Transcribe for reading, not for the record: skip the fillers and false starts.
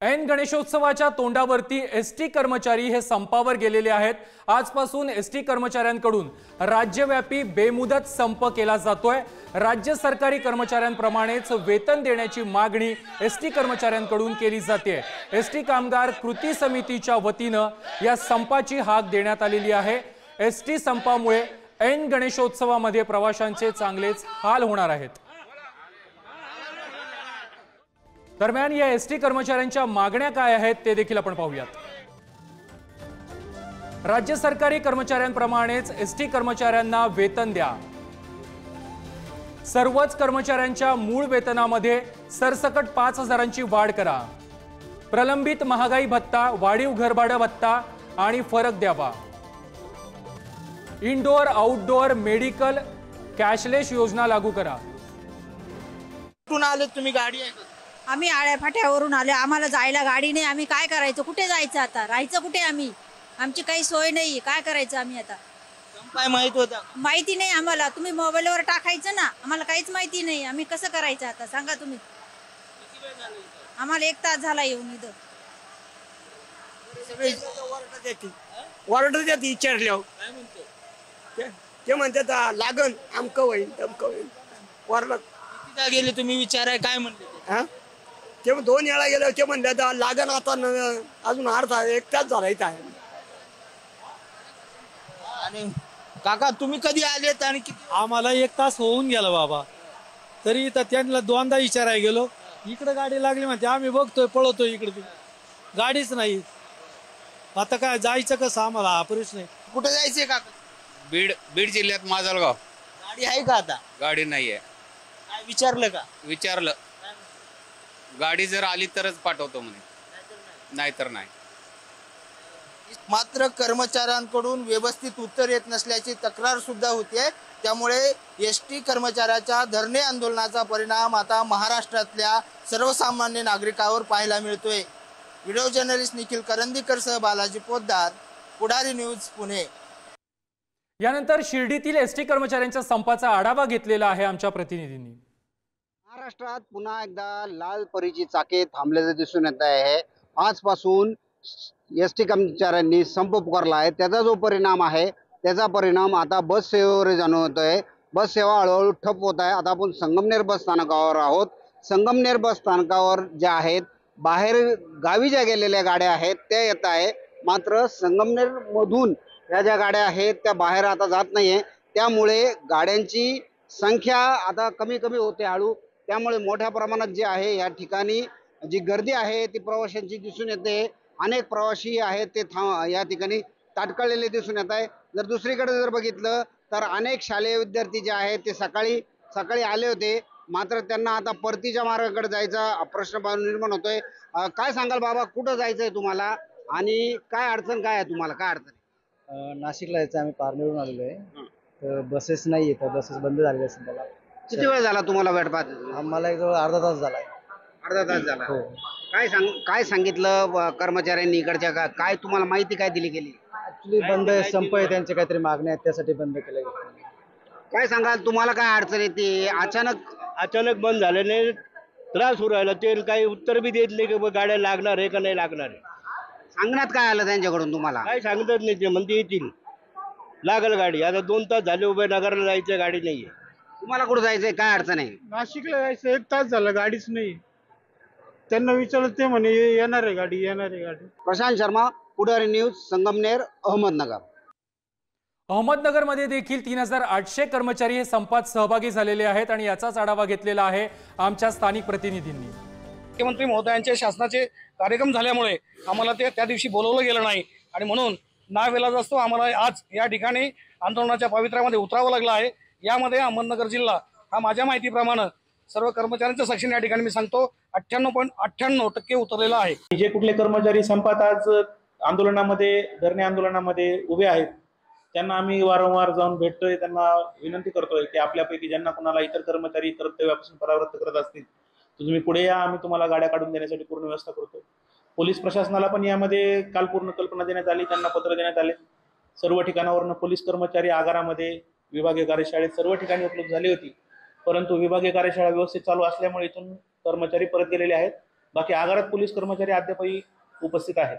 ऐन गणेशोत्सवाच्या तोंडावरती एसटी कर्मचारी हे संपावर गेलेले आहेत। आजपासून एसटी कर्मचाऱ्यांकडून राज्यव्यापी बेमुदत संप केला जातोय। राज्य सरकारी कर्मचाऱ्यांप्रमाणेच वेतन देण्याची मागणी एसटी कर्मचाऱ्यांकडून केली जाते। एसटी कामगार कृती समितीच्या वतीने या संपाची हाक देण्यात आलेली आहे। एसटी संपामुळे ऐन गणेशोत्सवामध्ये प्रवाशांचे चांगलेच हाल होणार आहेत। दरम्यान या एसटी कर्मचाऱ्यांच्या मागण्या काय आहेत ते देखील आपण पाहूयात। राज्य सरकारी कर्मचाऱ्यांप्रमाणेच एसटी कर्मचाऱ्यांना वेतन द्या। सर्वच कर्मचाऱ्यांच्या मूळ वेतनामध्ये सरसकट 5,000ची वाढ करा। प्रलंबित महागाई भत्ता, वाढीव घरभाडं भत्ता आणि फरक द्यावा। इनडोअर आउटडोअर मेडिकल कॅशलेस योजना लागू करा। कुठून आले तुम्ही? गाडी आहे? आम्ही आळ्या फाट्यावरून आले, आम्हाला जायला गाडी नाही। आम्ही काय करायचं? कुठे जायचं आता? राहायचं कुठे? आमची काही सोय नाही। काय करायचं आम्ही आता? काय माहित होतं? माहिती नाही आम्हाला। तुम्ही मोबाईलवर टाकायचं ना, आम्हाला काहीच माहिती नाही। आम्ही कसं करायचं आता सांगा तुम्ही? आम्हाला 1 तास झाला येऊन इथं। वॉरंट देते विचारल्यावर काय म्हणतो? ते म्हणतात लागन आमकं होईल तमकं होईल वॉरंट। कितीदा गेले तुम्ही विचाराय? काय म्हणले ते? हा ते 2 वेळा गेले ते म्हणले लागन आता अजून अर्धा 1 तास झाला आहे। आणि काका तुम्ही कधी आलेत आणि किती? आम्हाला 1 तास होऊन गेला बाबा, तरी तर त्यांना 2दा विचारायला गेलो। इकडे गाडी लागली म्हणते, आम्ही बघतोय पळवतोय इकडे, गाडीच नाही। आता काय जायचं कसं? आम्हाला हा प्रश्न आहे। कुठे जायचंय काका? बीड जिल्ह्यात माजलगाव। गाडी आहे का आता? गाडी नाहीये। काय विचारलं का? विचारलं, गाडी जर आली तरच पाठवतो म्हणे, नाहीतर नाही। मात्र कर्मचाऱ्यांकडून व्यवस्थित उत्तर येत नसल्याची तक्रार सुद्धा होते। त्यामुळे एसटी कर्मचाऱ्याच्या धरणे आंदोलनाचा परिणाम आता महाराष्ट्रातल्या सर्वसामान्य नागरिकांवर पाहायला मिळतोय। व्हिडिओ जर्नलिस्ट निखिल करंदीकर सह बालाजी पोद्दार, पुढारी न्यूज, पुणे। यानंतर शिर्डीतील एसटी कर्मचाऱ्यांच्या संपाचा आढावा घेतलेला आहे आमच्या प्रतिनिधींनी। महाराष्ट्रात पुन्हा एकदा लाल परीची चाके थांबल्याचे दिसून येत आहे। आजपासून एसटी कर्मचाऱ्यांनी संप पुकारला आहे। त्याचा जो परिणाम आहे त्याचा परिणाम आता बस सेवेवर जाणवतोय। बस सेवा हळूहळू ठप्प होत आहे। आता आपण संगमनेर बस स्थानकावर आहोत। संगमनेर बस स्थानकावर ज्या आहेत बाहेर गावी ज्या गेलेल्या गाड्या आहेत त्या येत आहे, मात्र संगमनेर मधून या ज्या गाड्या आहेत त्या बाहेर आता जात नाहीये। त्यामुळे गाड्यांची संख्या आता कमी होते हळू। त्यामुळे मोठ्या प्रमाणात जे आहे या ठिकाणी जी गर्दी आहे ती प्रवाशांची दिसून येते। अनेक प्रवासी आहेत ते या ठिकाणी ताटकळलेले दिसून येत आहे। जर दुसरीकडे जर बघितलं तर अनेक शालेय विद्यार्थी जे आहेत ते सकाळी आले होते, मात्र त्यांना आता परतीच्या मार्गाकडे जायचा प्रश्न निर्माण होतोय। काय सांगाल बाबा, कुठं जायचंय तुम्हाला आणि काय अडचण काय आहे तुम्हाला? काय अडचण? नाशिकला जायचं, आम्ही पारनेरहून आलेलो आहे। तर बसेस नाही आहेत, बसेस बंद झालेल्या आहेत सध्याला। किती वेळ झाला तुम्हाला वेट पाहत? आम्हाला एक जवळ अर्धा तास झाला आहे। अर्धा तास झाला? हो। काय सांगितलं कर्मचाऱ्यांनी इकडच्या? काय तुम्हाला माहिती काय दिली गेली? ऍक्च्युली बंद आहे, संप आहे, त्यांचे काहीतरी मागण्या आहेत त्यासाठी बंद केलं गेलं। काय सांगाल, तुम्हाला काय अडचण येते? अचानक बंद झाल्याने त्रास होऊ राहिला। ते काही उत्तर बी देत नाही की गाड्या लागणार आहे का नाही लागणार आहे। सांगण्यात काय आलं त्यांच्याकडून तुम्हाला? काय सांगतच नाही ते, म्हणते येतील, लागल गाडी। आता 2 तास झाले उभे, नगरला जायचं गाडी नाहीये। तुम्हाला कुठं जायचंय? काय अडचण आहे? नाशिकला जायचं, 1 तास झाला गाडीच नाही। त्यांना विचारलं ते म्हणे येणार आहे गाडी, येणार आहे गाडी। प्रशांत शर्मा, पुढारी न्यूज, संगमनेर, अहमदनगर। अहमदनगरमध्ये देखील 3800 कर्मचारी हे संपात सहभागी झालेले आहेत आणि याचाच आढावा घेतलेला आहे आमच्या स्थानिक प्रतिनिधींनी। मुख्यमंत्री महोदयांचे शासनाचे कार्यक्रम झाल्यामुळे आम्हाला त्या दिवशी बोलवलं गेलं नाही आणि म्हणून नाविलाज असतो आम्हाला आज या ठिकाणी आंदोलनाच्या पवित्र्यामध्ये उतरावं लागलं आहे। यामध्ये अहमदनगर जिल्हा हा माझ्या माहितीप्रमाणे सर्व कर्मचाऱ्यांचं सेक्शन या ठिकाणी मी सांगतो 98.98% उतरलेला आहे। जे कुठले कर्मचारी संपात आज आंदोलनामध्ये, धरणे आंदोलनामध्ये उभे आहेत त्यांना आम्ही वारंवार जाऊन भेटतोय, त्यांना विनंती करतोय की आपल्यापैकी ज्यांना कुणाला इतर कर्मचारी कर्तव्यापासून परावृत्त करत असतील तर तुम्ही पुढे या, आम्ही तुम्हाला गाड्या काढून देण्यासाठी पूर्ण व्यवस्था करतो। पोलीस प्रशासनाला पण यामध्ये काल पूर्ण कल्पना देण्यात आली, त्यांना पत्र देण्यात आले। सर्व ठिकाणावरून पोलीस कर्मचारी आगारामध्ये, विभागीय कार्यशाळेत सर्व ठिकाणी उपलब्ध झाली होती, परंतु विभागीय कार्यशाळा व्यवस्थित चालू असल्यामुळे इथून कर्मचारी परत गेलेले आहेत। बाकी आगारात पोलीस कर्मचारी अद्यापही उपस्थित आहेत.